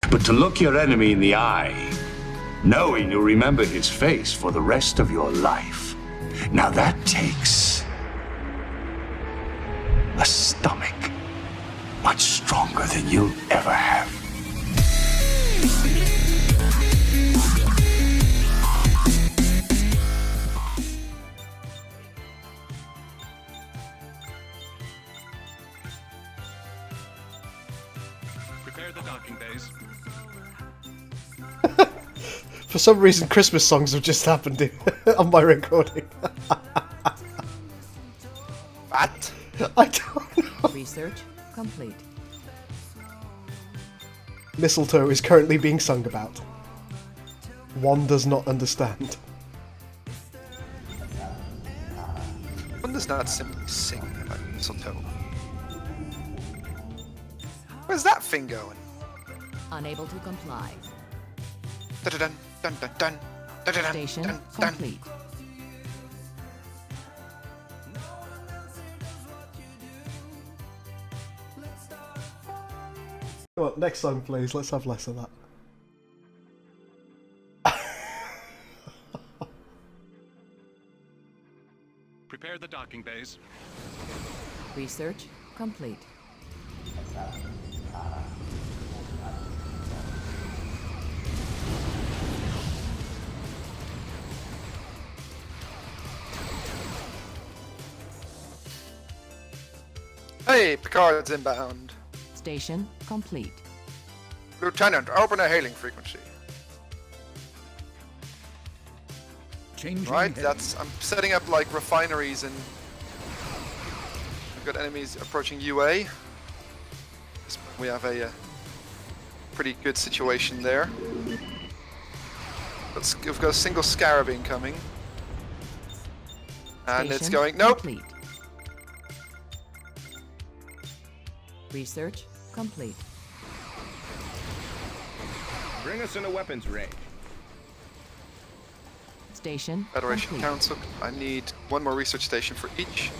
But to look your enemy in the eye, knowing you'll remember his face for the rest of your life, now that takes a stomach much stronger than you'll ever have. Prepare the docking bays. For some reason, Christmas songs have just happened on my recording. What? I don't know. Research complete. Mistletoe is currently being sung about. One does not understand. One does not simply sing about mistletoe. Where's that thing going? Unable to comply. Dun dun dun dun dun dun Station dun dun. complete. Come on, next song, please. Let's have less of that. Prepare the docking bays. Research complete. Hey, Picard's inbound. Station complete. Lieutenant, open a hailing frequency. Changing Right, heading. I'm setting up like refineries and I've got enemies approaching UA. We have a pretty good situation there. We've got a single scarab incoming. And it's Station going, nope! Complete. Research complete. Bring us into weapons range. Station Federation complete. Council, I need one more research station for each.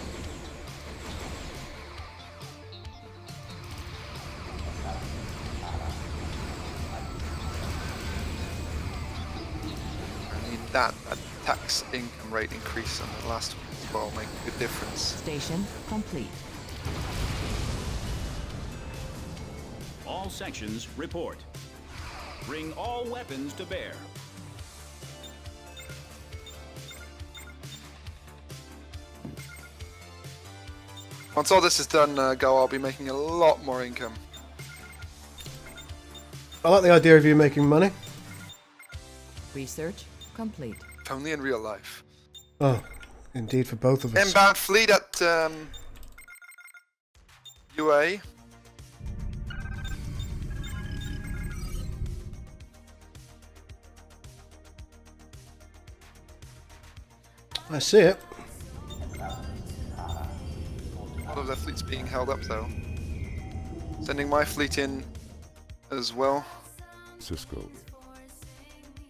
I need that tax income rate increase on the last one as well, make a good difference. Station complete. All sections report. Bring all weapons to bear. Once all this is done, Go, I'll be making a lot more income. I like the idea of you making money. Research complete. If only in real life. Oh, indeed for both of us. Inbound fleet at UA. I see it. All of their fleet's being held up though. Sending my fleet in as well. Cisco.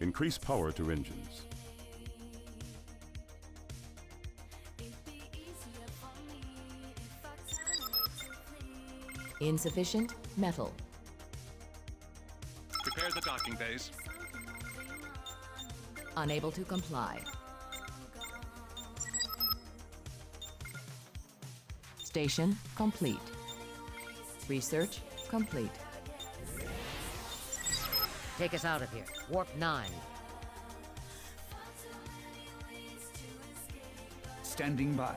Increase power to engines. Insufficient metal. Prepare the docking bays. Unable to comply. Station complete. Research complete. Take us out of here. Warp 9. Standing by.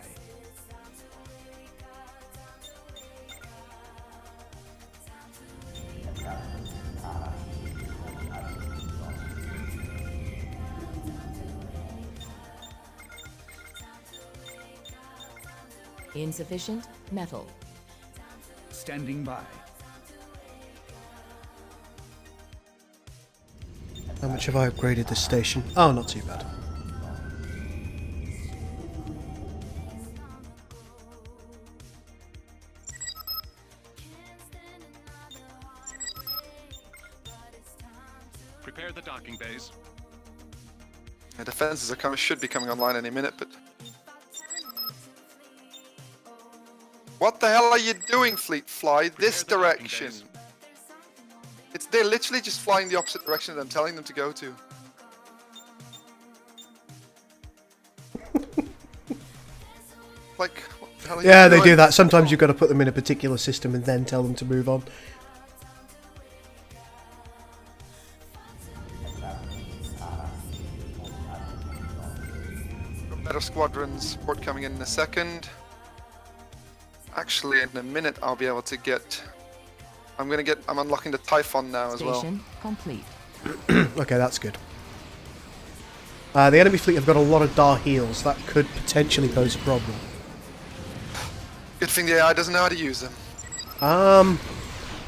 Insufficient metal. Standing by. How much have I upgraded this station? Oh, not too bad. Prepare the docking bays. The defenses are coming, should be coming online any minute, but what the hell are you doing, fleet? Fly this Prepare the docking direction. bays. It's they're literally just flying the opposite direction that I'm telling them to go to. Like, what the hell are Yeah, you they doing? do that. Sometimes you've got to put them in a particular system and then tell them to move on. Got better squadrons. Support coming in a second. Actually, in a minute, I'll be able to get. I'm unlocking the Typhon now as well. Station complete. Okay, that's good. The enemy fleet have got a lot of Dar heals. That could potentially pose a problem. Good thing the AI doesn't know how to use them.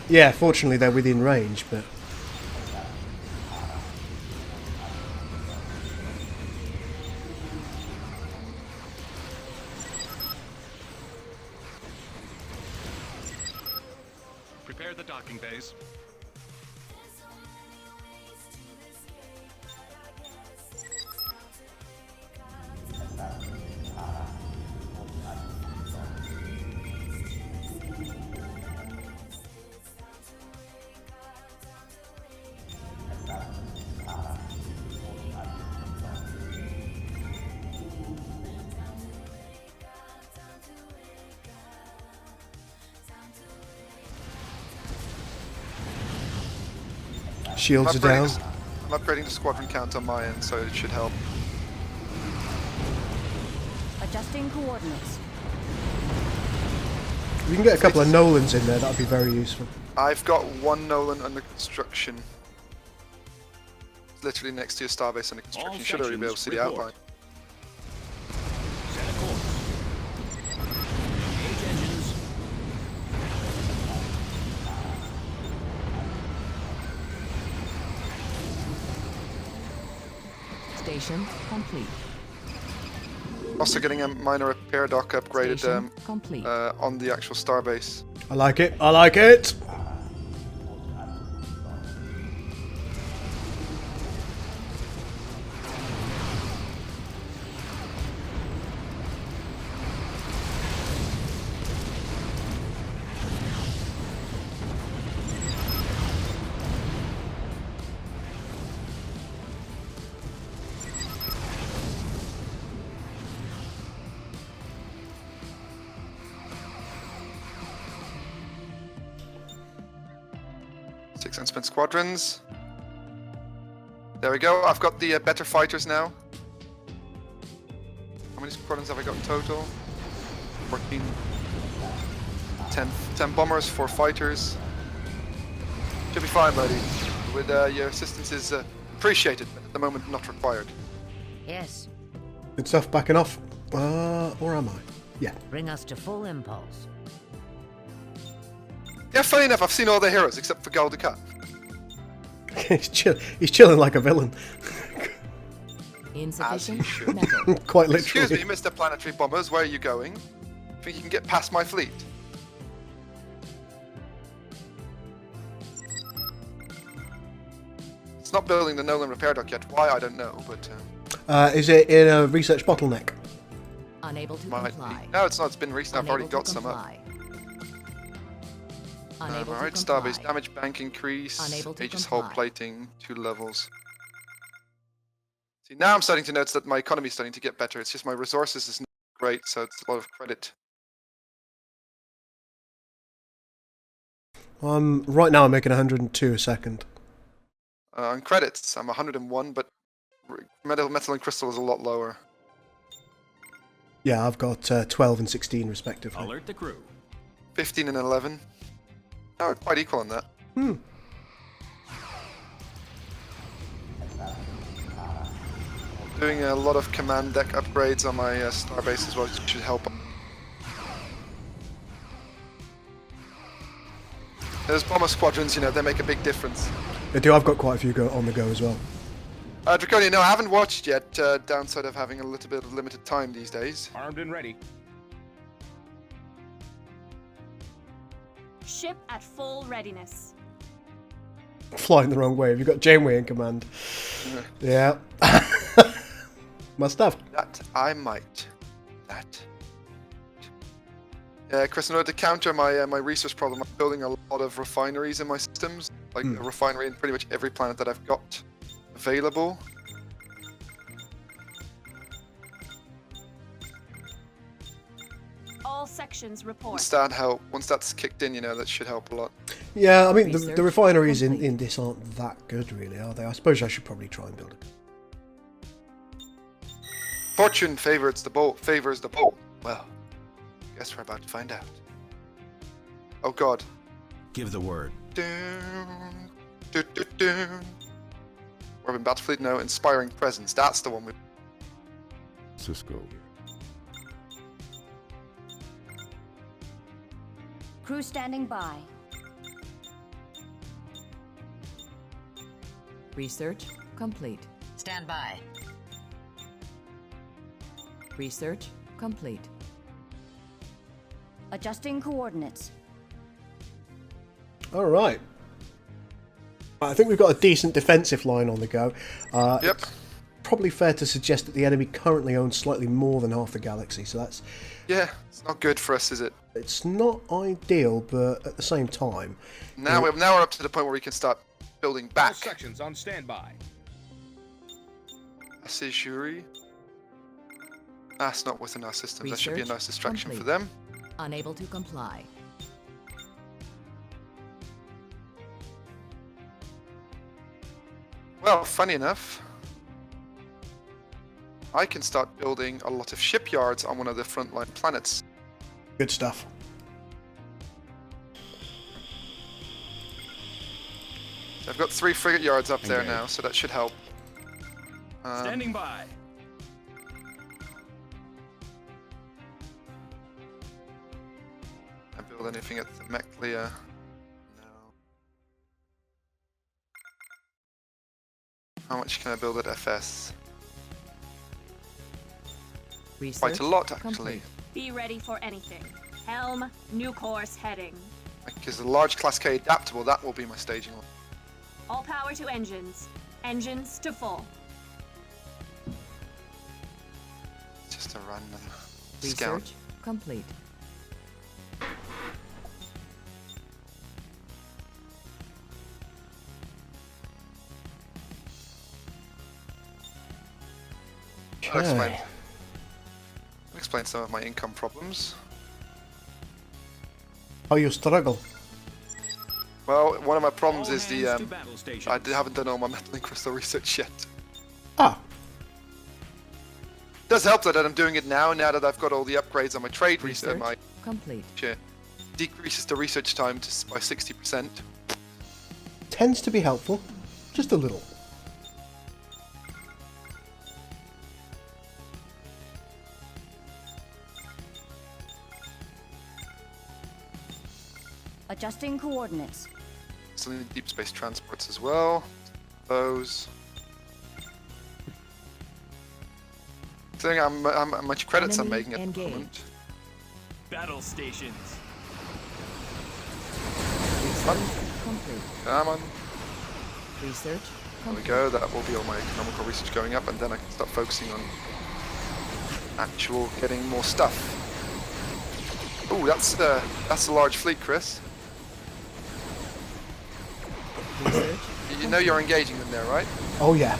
Yeah, fortunately they're within range, but... Prepare the docking bays. Shields are down. I'm upgrading the squadron count on my end, so it should help. Adjusting coordinates. If you can get a couple of Nolans in there, that would be very useful. I've got one Nolan under construction. It's literally next to your starbase under construction. You should already be able to see the outline. Set a course. Engage engines. Station complete. Also getting a minor repair dock upgraded Station complete. on the actual starbase. I like it. I like it. Six unspent squadrons. There we go. I've got the better fighters now. How many squadrons have I got in total? 14. 10 bombers, 4 fighters. Should be fine, lady. With your assistance is appreciated, but at the moment not required. Yes. Good stuff. Backing off. Or am I? Yeah. Bring us to full impulse. Yeah, funny enough, I've seen all the heroes except for Gul Damar. He's chilling like a villain. Insufficient should. metal. Quite literally. Excuse me, Mr. Planetary Bombers, where are you going? Think you can get past my fleet? It's not building the Nolan repair dock yet. Why, I don't know, but... Is it in a research bottleneck? Unable to might comply. be. No, it's not. It's been recent. I've already Unable got to some up. comply. Unable to Alright, comply. starbase damage bank increase. Unable to Aegis hull comply. plating, 2 levels. See, now I'm starting to notice that my economy is starting to get better. It's just my resources is not great, so it's a lot of credit. Right now I'm making 102 a second. On credits, I'm 101, but metal and crystal is a lot lower. Yeah, I've got 12 and 16 respectively. Alert the crew. 15 and 11. Oh, we're quite equal on that. Doing a lot of command deck upgrades on my starbase as well, which should help. Those bomber squadrons, you know, they make a big difference. They do. I've got quite a few on the go as well. Draconia, no, I haven't watched yet. Downside of having a little bit of limited time these days. Armed and ready. Ship at full readiness. Flying the wrong way. Have you got Janeway in command? Yeah. Must have. That I might. That. Yeah, Chris, in order to counter my my resource problem, I'm building a lot of refineries in my systems. like a refinery in pretty much every planet that I've got available. All sections report. Once that's kicked in, you know, that should help a lot. Yeah, I mean, the refineries in this aren't that good, really, are they? I suppose I should probably try and build it. Fortune favors the bold. Well, guess we're about to find out. Oh God. Give the word. Dun, dun, dun, dun. Urban Battlefleet, no. Inspiring Presence. That's the one. Cisco. Crew standing by. Research complete. Stand by. Research complete. Adjusting coordinates. All right. I think we've got a decent defensive line on the go. Yep. It's probably fair to suggest that the enemy currently owns slightly more than half the galaxy, so that's... Yeah, it's not good for us, is it? It's not ideal, but at the same time... Now we're up to the point where we can start building back. All sections on standby. Assijuri. That's not within our systems. That should be a Research nice distraction complete. for them. Unable to comply. Well, funny enough, I can start building a lot of shipyards on one of the frontline planets. Good stuff. I've got 3 frigate yards up there Engage. now, so that should help. Standing by. I build anything at Themeclia? No. How much can I build at FS? Research Quite a lot, actually. complete. Be ready for anything. Helm, new course heading. Because the large Class K adaptable, that will be my staging one. All power to engines. Engines to full. Just a random scout. Research complete. I'll explain some of my income problems. How you struggle. Well, one of my problems All is the hands to battle stations. I haven't done all my metal and crystal research yet. Ah, It does help that I'm doing it now that I've got all the upgrades on my trade research. Research My complete. decreases the research time by 60%. tends to be helpful. Just a little. Adjusting coordinates. Still need deep space transports as well. Those. I think how much credits I'm Enemy making at the engaged. moment. Battle stations. Research complete. Come on. Research There we complete. go. That will be all my economical research going up, and then I can start focusing on actual getting more stuff. Oh, that's a large fleet, Chris. Research You know you're engaging them there, right? Oh yeah.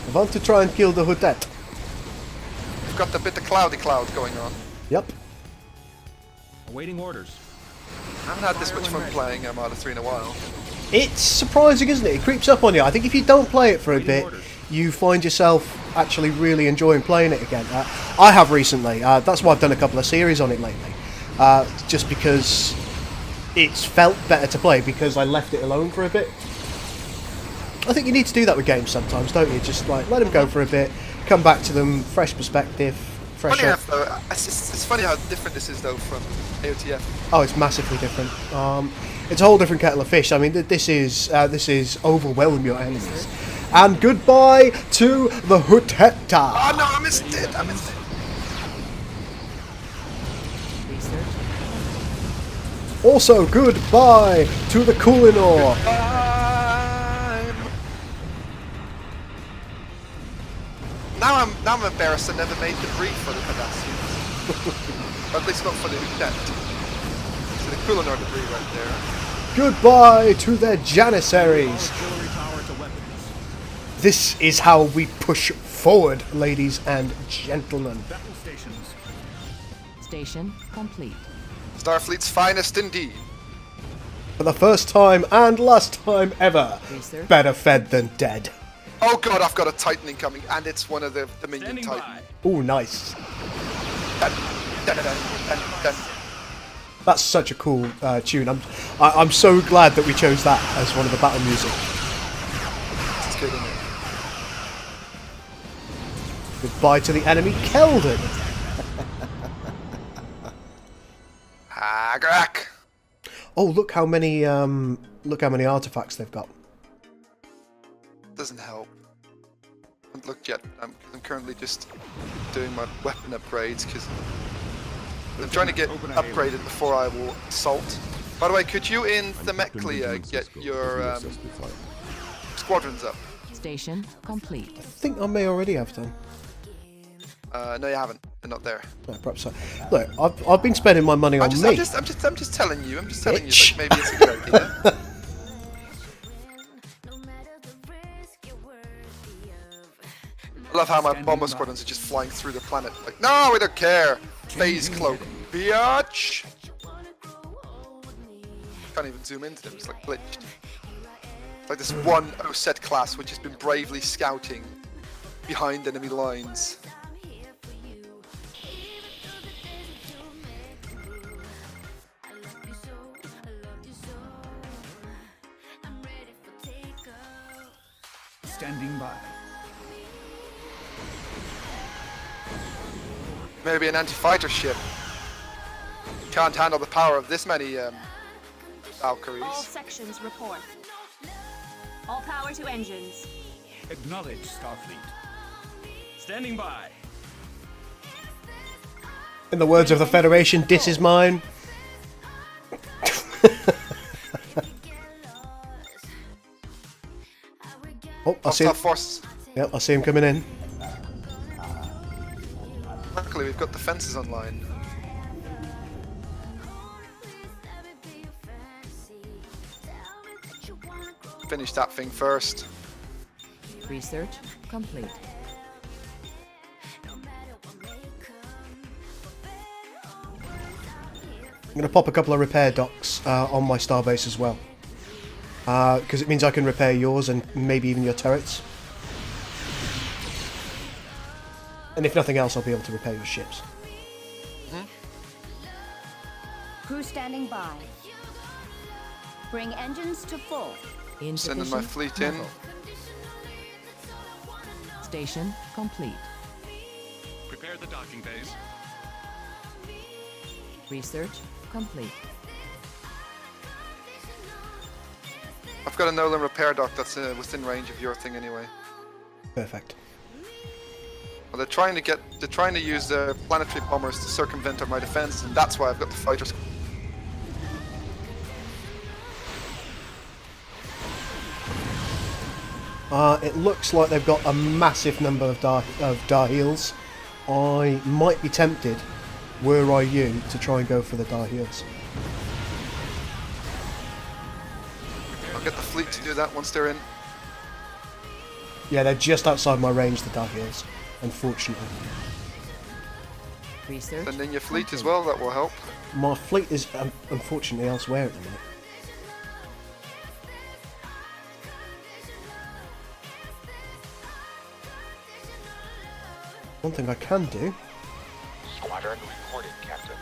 I want to try and kill the Houtet. We've got the bit of cloudy cloud going on. Yep. Awaiting orders. I haven't had this much fun playing Armada 3 in a while. It's surprising, isn't it? It creeps up on you. I think if you don't play it for a Awaiting bit, orders. you find yourself actually really enjoying playing it again. I have recently. That's why I've done a couple of series on it lately. Just because it's felt better to play because I left it alone for a bit. I think you need to do that with games sometimes, don't you? Just like let them go for a bit, come back to them, fresh perspective, fresh. Funny enough, though, it's funny how different this is though from AOTF. Oh, it's massively different. It's a whole different kettle of fish. I mean, this is overwhelm your enemies. And goodbye to the Hutetta. Oh no, I missed it! I missed it! research Also, goodbye to the Kulinor. Now I'm embarrassed I never made the brief for the Pedassians. At least not for the Udet. Culinary debris right there. Goodbye to their janissaries. Artillery power to weapons. This is how we push forward, ladies and gentlemen. Battle stations. Station complete. Starfleet's finest indeed. For the first time and last time ever, Research. better fed than dead. Oh god, I've got a Titan incoming, and it's one of the Dominion Standing Titan. by. Ooh, nice. Dun, dun, dun, dun, dun. That's such a cool tune. I'm so glad that we chose that as one of the battle music. It's good, isn't it? Goodbye to the enemy, Keldon. Hagrak. Oh, look how many artifacts they've got. Doesn't help. I haven't looked yet. I'm currently just doing my weapon upgrades because I'm trying to get upgraded before I will assault. By the way, could you in Themeclia get your squadrons up? Station complete. I think I may already have done. No, you haven't. They're not there. No, perhaps so. Look, I've been spending my money on me. I'm just telling you. I'm just telling you. Bitch. Like, maybe it's a good idea. I love how my bomber squadrons are just flying through the planet. Like, no, we don't care. Phase cloak, biatch. Can't even zoom into them. It's like glitched. It's like this one OSET class which has been bravely scouting behind enemy lines. Standing by. Maybe an anti-fighter ship. Can't handle the power of this many Valkyries. All sections report. All power to engines. Acknowledge, Starfleet. Standing by. In the words of the Federation, this is mine. Oh, I see him. Forces. Yep, I see him coming in. Luckily, we've got defenses online. Finish that thing first. Research complete. I'm going to pop a couple of repair docks on my starbase as well. Because it means I can repair yours and maybe even your turrets. And if nothing else, I'll be able to repair your ships. Crew standing by. Bring engines to full. Sending my fleet in. Station complete. Prepare the docking base. Research complete. I've got a Nolan repair dock that's within range of your thing anyway. Perfect. Well, they're trying to use their planetary bombers to circumvent my defense, and that's why I've got the fighters. It looks like they've got a massive number of Dahiels. I might be tempted, were I you, to try and go for the Dahiels. I'll get the fleet to do that once they're in. Yeah, they're just outside my range, the Dahiels, unfortunately. Research Send in your fleet as well, that will help. My fleet is unfortunately elsewhere at the minute. One thing I can do Squadron reporting, Captain.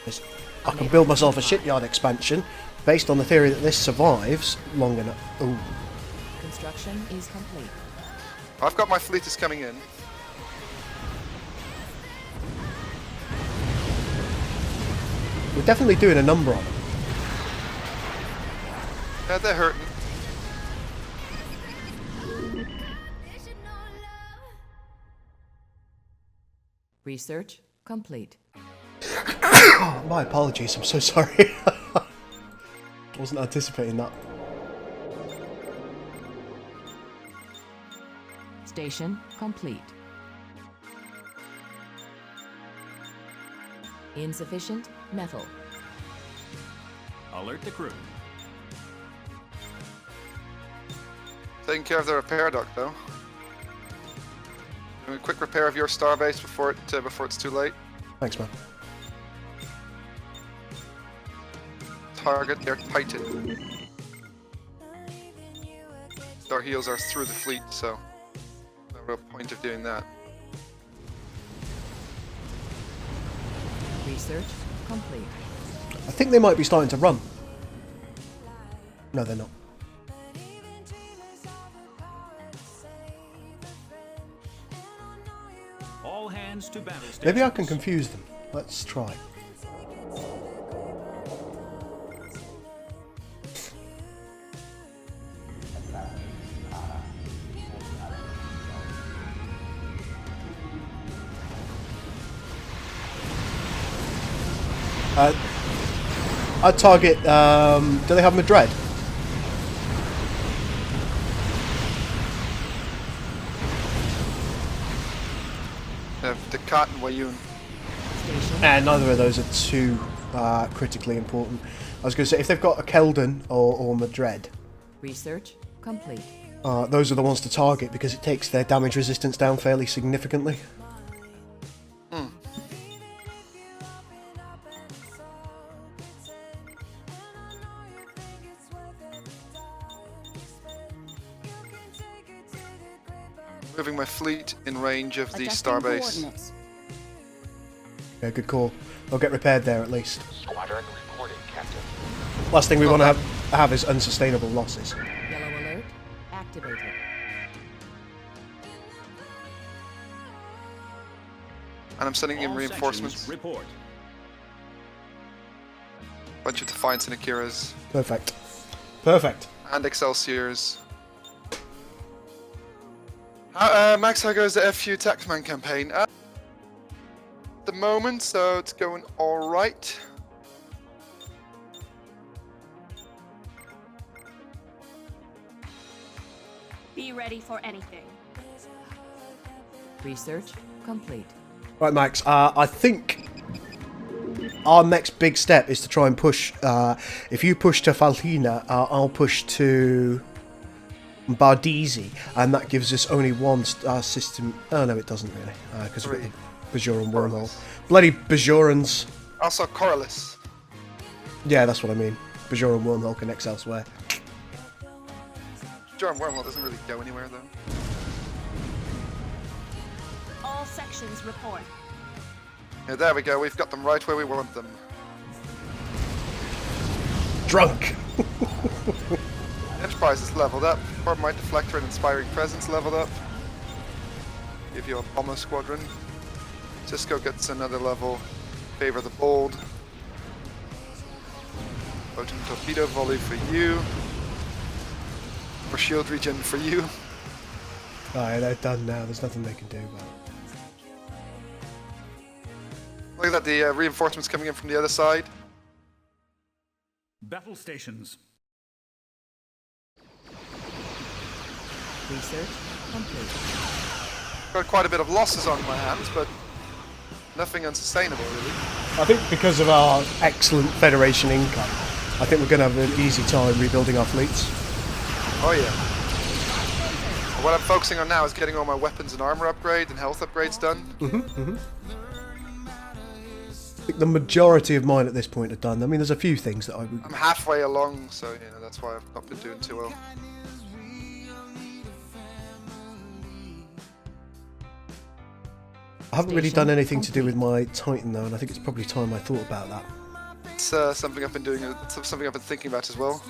is I can build myself a shipyard expansion based on the theory that this survives long enough. Ooh. construction is complete. I've got my fleet is coming in. We're definitely doing a number on them. Yeah, they're hurting. Research complete. My apologies, I'm so sorry. Wasn't anticipating that. Station complete. Insufficient metal. Alert the crew. Taking care of the repair dock, though. Doing a quick repair of your starbase before it's too late. Thanks, man. Target their Titan. Our heals are through the fleet, so no real point of doing that. Research complete. I think they might be starting to run. No, they're not. All hands to battle stations. Maybe I can confuse them. Let's try. I'd target, do they have MODDED? The Cat and Weyoun. Neither of those are too critically important. I was going to say, if they've got a Keldon or MODDED. Research complete. Those are the ones to target because it takes their damage resistance down fairly significantly. Moving my fleet in range of the starbase. Yeah, good call. They'll get repaired there at least. Squadron reporting, Captain. Last thing we want to have is unsustainable losses. Yellow alert activated. And I'm sending in All reinforcements. sections report. Bunch of Defiance and Akiras. Perfect. Perfect. And Excelsiors. Max, how goes the FU Taxman campaign? At the moment, so it's going alright. Be ready for anything. Research complete. Right, Max. I think our next big step is to try and push. If you push to Falhina, I'll push to Bardisi, and that gives us only one system. Oh no, it doesn't really, because we've got the Bajoran wormhole. Bloody Bajorans. Also Coryllis. Yeah, that's what I mean. Bajoran wormhole connects elsewhere. Bajoran wormhole doesn't really go anywhere though. All sections report. Yeah, there we go. We've got them right where we want them. Drunk. Enterprise is leveled up. Carbonite Deflector and Inspiring Presence leveled up. Give you a bomber squadron. Cisco gets another level. Favor the Bold. Photon Torpedo Volley for you. Or Shield Regen for you. Alright, they're done now. There's nothing they can do about it. Look at that, the reinforcements coming in from the other side. Battle stations. Research complete. Got quite a bit of losses on my hands, but nothing unsustainable really. I think because of our excellent Federation income, I think we're going to have an easy time rebuilding our fleets. Oh yeah. What I'm focusing on now is getting all my weapons and armor upgrades and health upgrades done. I think the majority of mine at this point are done. I mean, there's a few things that I'm halfway along, so you know that's why I've not been doing too well. I haven't really done anything to do with my Titan though, and I think it's probably time I thought about that. It's something I've been doing. It's something I've been thinking about as well.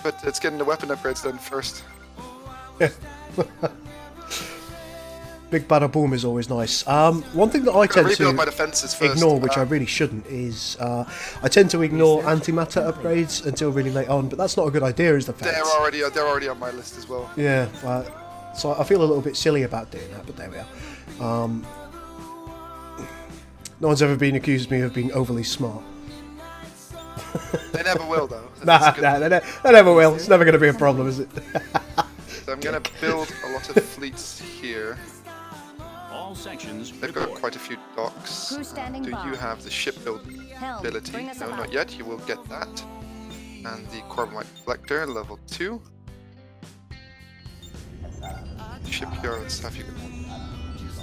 But it's getting the weapon upgrades done first. Yeah. Big bada boom is always nice. One thing that I tend to my defenses first. ignore, which I really shouldn't, is I tend to ignore antimatter upgrades until really late on. But that's not a good idea, is the fact. They're already on my list as well. Yeah. So I feel a little bit silly about doing that, but there we are. No one's ever been accused me of being overly smart. They never will, though. Nah, they never will. It's never going to be a problem, is it? So I'm going to build a lot of fleets here. All All sections They've got report. quite a few docks. Crew standing Do by. you have the shipbuild Helm, ability? bring us No, about. not yet. You will get that. And the Corbomite Collector, level 2. Shipyards, have you got?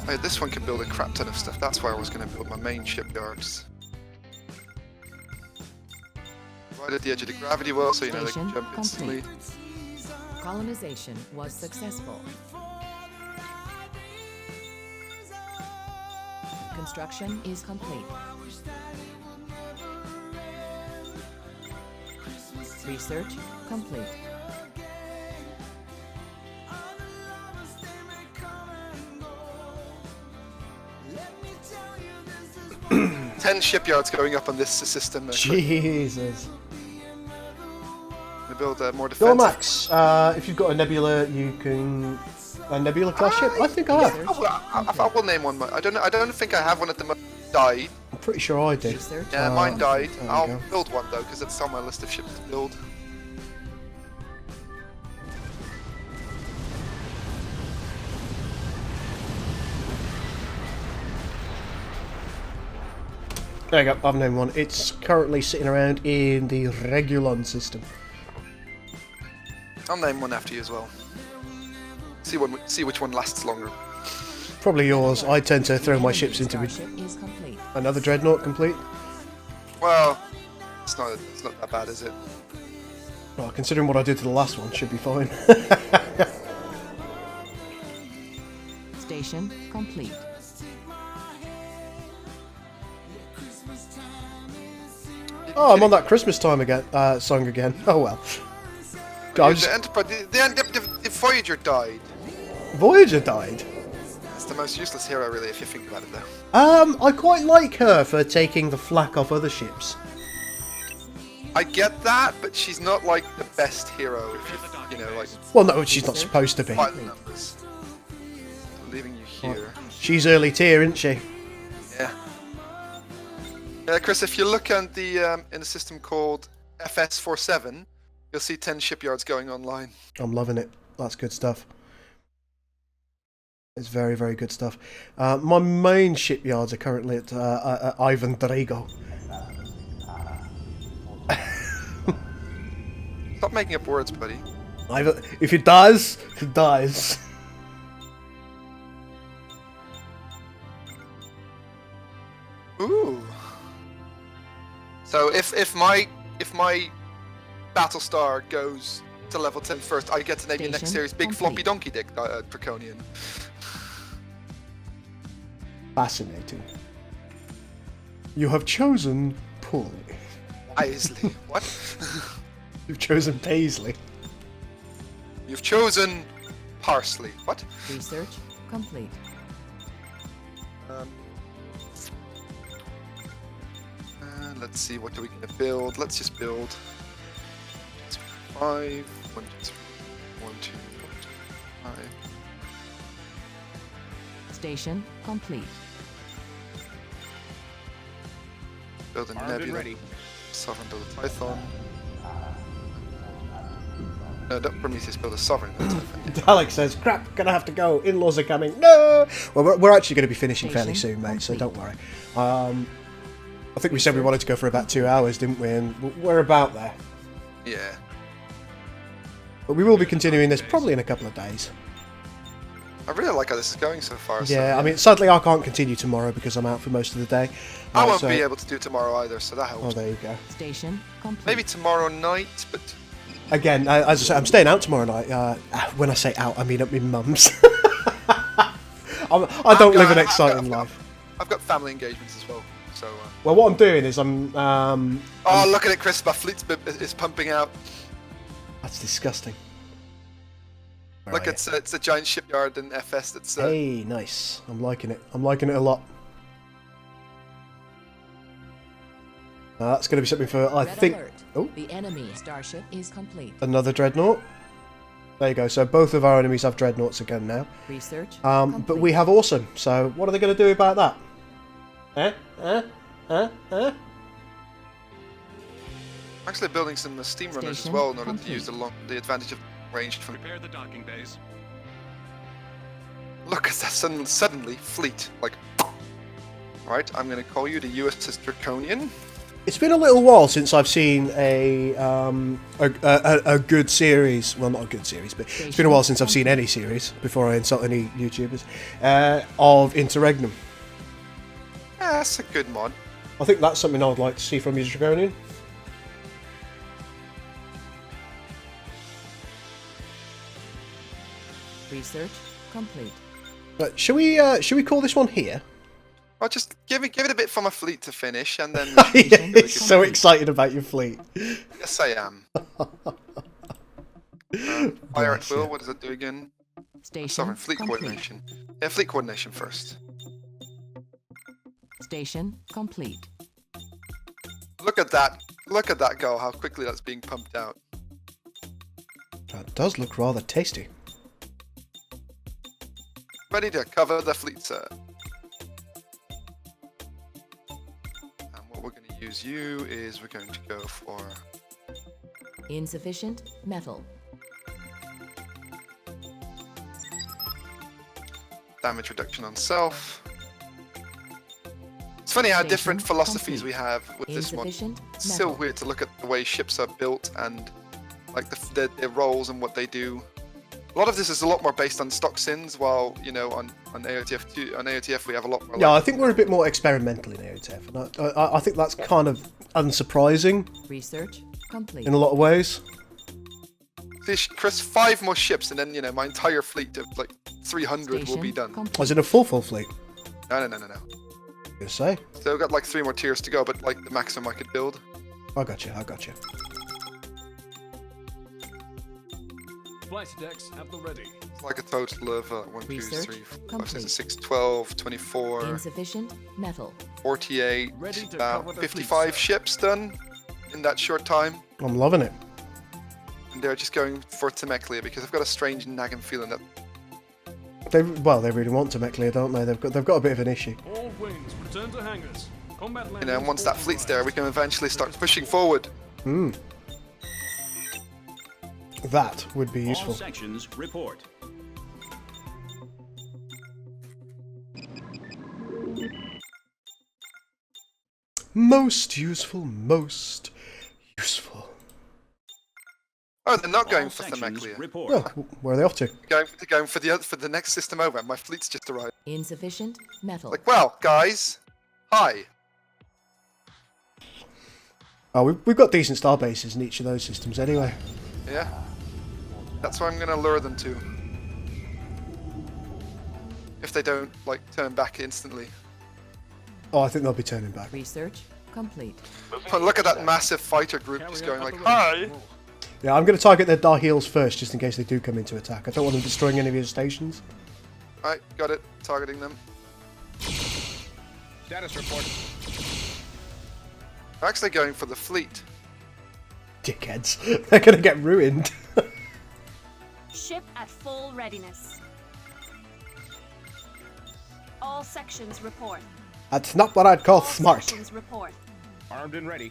Oh, yeah, this one can build a crap ton of stuff. That's why I was going to build my main shipyards. Right at the edge of the gravity well, so you know they can Station jump instantly. Colonization was successful. Construction is complete. Research complete. Ten shipyards going up on this system. Jesus. They build more Go defensive. Max. If you've got a Nebula, you can a Nebula class ship. I think I have. I will name one. I don't think I have one at the moment. Died. I'm pretty sure I did. Research. Yeah, mine died. there we I'll go. build one though, because it's on my list of ships to build. There you go. I've named one. It's currently sitting around in the Regulon system. I'll name one after you as well. See which one lasts longer. Probably yours. I tend to throw my ships into Starship is complete. another dreadnought complete. Well, it's not that bad, is it? Well, considering what I did to the last one, should be fine. Station complete. Oh, I'm on that Christmas time again. Song again. Oh well. I was- The Enterprise, the Voyager died. Voyager died. It's the most useless hero, really, if you think about it, though. I quite like her for taking the flak off other ships. I get that, but she's not like the best hero. If you know, like Well, no, she's not supposed to be. by the numbers. Leaving you here. She's early tier, isn't she? Yeah. Yeah, Chris. If you look at the in a system called FS47, you'll see 10 shipyards going online. I'm loving it. That's good stuff. It's very, very good stuff. My main shipyards are currently at Ivan Drago. Stop making up words, buddy. If it dies, it dies. Ooh. So if my Battlestar goes to level 10 first, I get to name your next Station series Big complete. Floppy Donkey Dick Draconian. Fascinating. You have chosen poorly. Isley. What? You've chosen Paisley. You've chosen parsley. What? Research complete. Let's see, what are we gonna build? Let's just build 5, 1, 2, 1, 2, 5. Station complete. Build a Armed and nebula. ready. Sovereign build a Python. No, don't Prometheus build a Sovereign. That's different. Alex says, crap, gonna have to go. In-laws are coming. No! Well, we're actually going to be finishing fairly Station soon, mate, so complete. don't worry. I think we said we wanted to go for about 2 hours, didn't we? And we're about there. Yeah. But we will be continuing this probably in a couple of days. I really like how this is going so far. Yeah, I mean, sadly I can't continue tomorrow because I'm out for most of the day. I won't so- be able to do tomorrow either, so that Oh, helps. there you go. Station complete. Maybe tomorrow night, but Again, as I say, I'm staying out tomorrow night. When I say out, I mean at my mum's. I don't live an exciting life. I've got family engagements as well. So. Well, what I'm doing is I'm. Oh, look at it, Chris! My fleet is pumping out. That's disgusting. Look, it's a giant shipyard in FS. That's. Hey, nice. I'm liking it. I'm liking it a lot. That's going to be something for, I Red think. alert. Oh, The enemy starship is complete. another dreadnought. There you go. So both of our enemies have dreadnoughts again now. Research But we have awesome. So what are they going to do about that? I'm actually building some steam runners as Station well in order to complete. use the advantage of range from. Prepare the docking bays. Look at that suddenly fleet. Like, right, I'm going to call you the USS Draconian. It's been a little while since I've seen a good series. Well, not a good series, but it's been a while since I've seen any series, before I insult any YouTubers, of Interregnum. Yeah, that's a good mod. I think that's something I would like to see from you, Draconian. Research complete. But should we call this one here? I'll just give it a bit from a fleet to finish, and then. You're so excited about your fleet. Yes, I am. Fire at will. What does it do again? Station fleet complete. coordination. Yeah, fleet coordination first. Station complete. Look at that! Look at that go! How quickly that's being pumped out. That does look rather tasty. Ready to cover the fleet, sir. And what we're going to use you is we're going to go for Insufficient metal. damage reduction on self. It's funny how different philosophies we have with this one. It's so weird to look at the way ships are built and like their roles and what they do. A lot of this is a lot more based on stock sins, while on AOTF we have a lot more. Yeah, I think we're a bit more experimental in AOTF, and I think that's kind of unsurprising. Research complete. In a lot of ways. Chris, 5 more ships, and then my entire fleet of like 300 will be done. Was it a full fleet? No. You say? So we've got like 3 more tiers to go, but like the maximum I could build. I got you. Flight decks at the ready. It's like a total of 1, 2, Research 3, 4, 5, complete. 6, 6, 12, 24, Insufficient metal. 48, Ready to about cover the 55 fleet, sir. ships done in that short time. I'm loving it. And they're just going for Temecula because I've got a strange nagging feeling that They really want to Temecula, don't they? They've got a bit of an issue. All wings return to hangars. Combat landings once that fleet's there, we can eventually start pushing forward. That would be All useful. sections report. Most useful. Oh, they're not going All for sections Temecula. report. Well, where are they off to? They're going for the next system over. My fleet's just arrived. Insufficient metal. Like, well, guys, hi. Oh, we've got decent star bases in each of those systems anyway. Yeah, that's why I'm gonna lure them to. If they don't like turn back instantly. Oh, I think they'll be turning back. Research complete. Oh, look at that massive fighter group just going like, hi. Yeah, I'm going to target their Darheels first, just in case they do come into attack. I don't want them destroying any of your stations. Alright, got it. Targeting them. Status report. They're actually going for the fleet. Dickheads. They're going to get ruined. Ship at full readiness. All sections report. That's not what I'd call All smart. sections report. Armed and ready.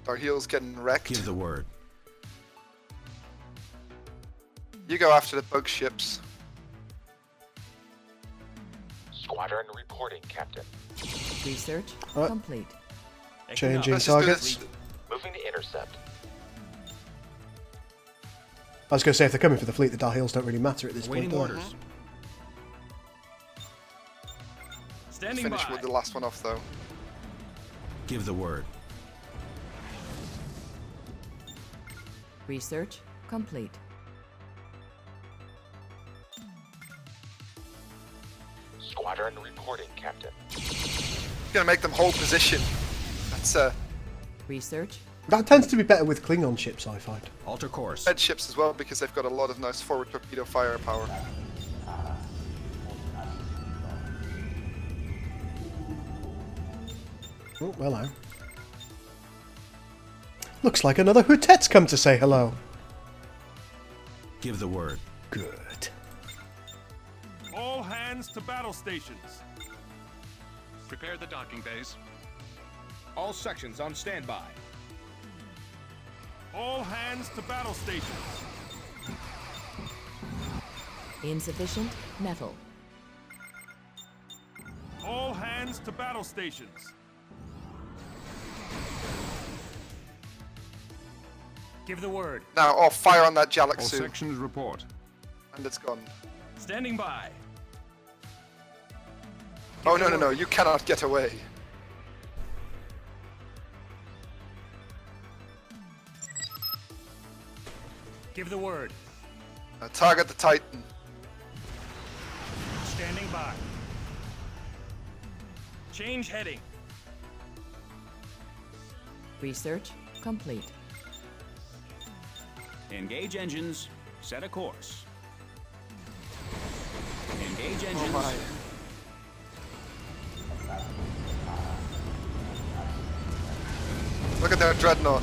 Our heel's getting wrecked. Give the word. You go after the bug ships. Squadron reporting, Captain. Research Alright. complete. Changing Let's just do targets. this. Moving to intercept. I was going to say, if they're coming for the fleet, the Darheels don't really matter at this point, Waiting do they? orders. Standing Finish by. with the last one off though. Give the word. Research complete. Squadron reporting, Captain. Gonna make them hold position. That's Research That tends to be better with Klingon ships, I find. Alter course. red ships as well because they've got a lot of nice forward torpedo firepower. Oh, hello. Looks like another Hootet's come to say hello. Give the word. Good. All hands to battle stations. Prepare the docking bays. All sections on standby. All hands to battle stations. Insufficient metal. All hands to battle stations. Give the word. Now, oh, fire on that All Jalak-Su. sections report. And it's gone. Standing by. Oh, no, no, no, you cannot get away. Give the word. Target the Titan. Standing by. Change heading. Research complete. Engage engines. Set a course. Engage engines. Oh my. Look at that dreadnought.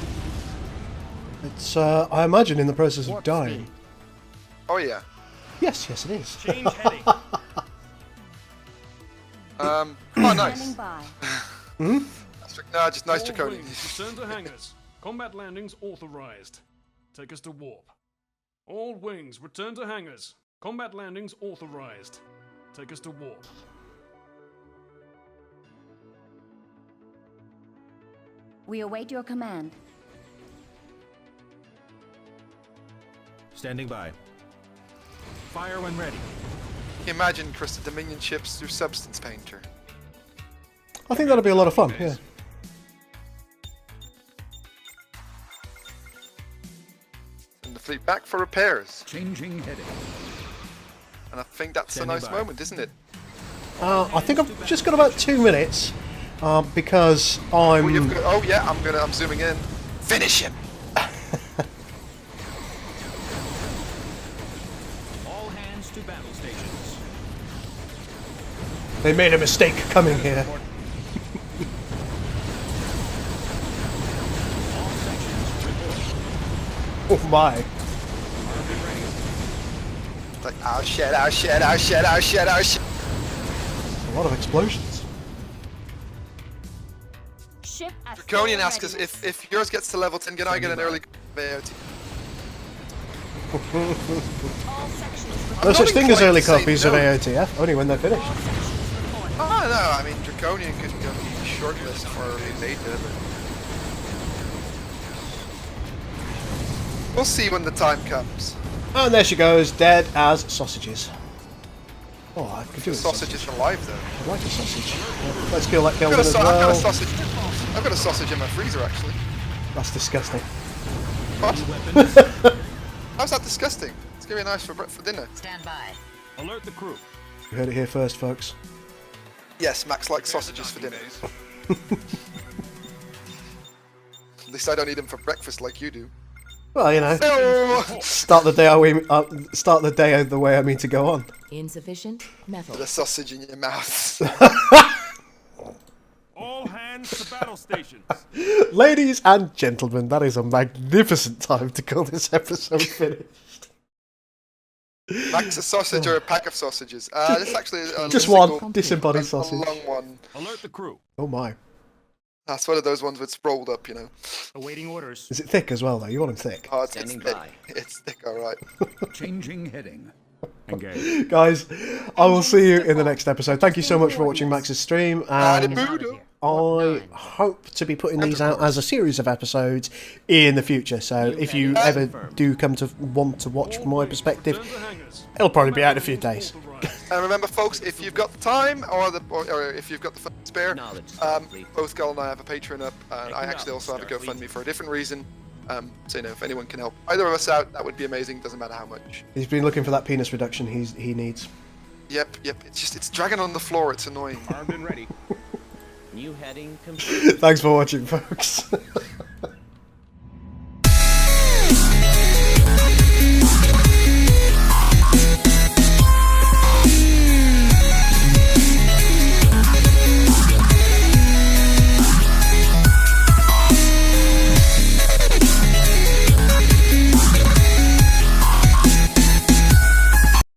It's, I imagine, in the process of dying. Oh yeah. Yes, yes, it is. Change heading. Oh, nice. Standing by. Hmm? No, just nice All Draconian. wings return to hangars. Combat landings authorized. Take us to warp. All wings return to hangars. Combat landings authorized. Take us to warp. We await your command. Standing by. Fire when ready. Imagine, Chris, the Dominion ships through Substance Painter. I think that'll be a lot of fun, yeah. Send the fleet back for repairs. Changing heading. And I think that's Standing a nice by. moment, isn't it? I think I've just got about 2 minutes, because I'm... Oh, oh yeah, I'm zooming in. Finish him! All hands to battle stations. They made a mistake coming here. All sections report. Oh my. It's like, oh shit, oh shit, oh shit, oh shit, oh shit. A lot of explosions. Ship at Draconian full asks us readiness. if yours gets to level 10, can I get an early AOT? All sections No I'm such not thing as inclined early to say copies no. of AOTF, only when they're finished. All sections report. Oh no, I mean Draconian could be on the shortlist for early beta, but we'll see when the time comes. And there she goes, dead as sausages. Oh, I could do The with sausage is alive though. I'd like a sausage. Let's kill that I've Kelvin got, as I've got a well. sausage. I've got a sausage in my freezer actually. That's disgusting. What? How's that disgusting? It's gonna be nice for dinner. Stand by. Alert the crew. You heard it here first, folks. Yes, Max likes sausages for dinner. At least I don't eat them for breakfast like you do. Well, you know, Oh! start the day the way I mean to go on. Insufficient metal. The sausage in your mouth. All hands to battle stations. Ladies and gentlemen, that is a magnificent time to call this episode finished. Max, a sausage or a pack of sausages? This actually is Just single- one disembodied a sausage. long one. Alert the crew. Oh my. That's one of those ones that's rolled up, you know. Awaiting orders. Is it thick as well, though? You want them thick. Oh, it's thick. It's thick, alright. Changing heading. Engage. Guys, I will see you in the next episode. Thank you so much for watching Max's stream. And I hope to be putting these out as a series of episodes in the future. So if you ever do come to want to watch from my perspective, it'll probably be out in a few days. And remember, folks, if you've got the time or if you've got the funds to spare, both Gul and I have a Patreon up, and I actually also have a GoFundMe for a different reason. So you know, if anyone can help either of us out, that would be amazing. Doesn't matter how much. He's been looking for that penis reduction he needs. Yep. It's dragging on the floor. It's annoying. Armed and ready. New heading complete. Thanks for watching, folks.